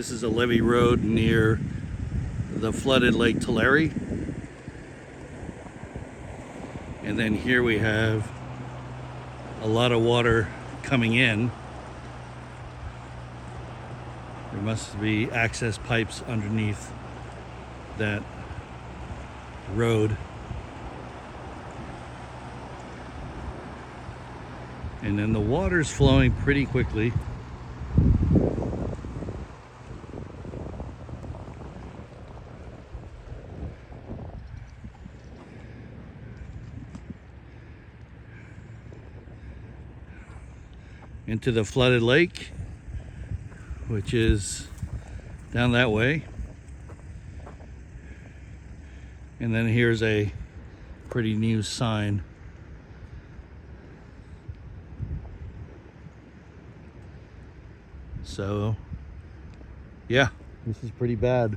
This is a levee road near the flooded Lake Tulare. And then here we have a lot of water coming in. There must be access pipes underneath that road. And then the water's flowing pretty quickly. Into the flooded lake, which is down that way. And then here's a pretty new sign. So, yeah, this is pretty bad.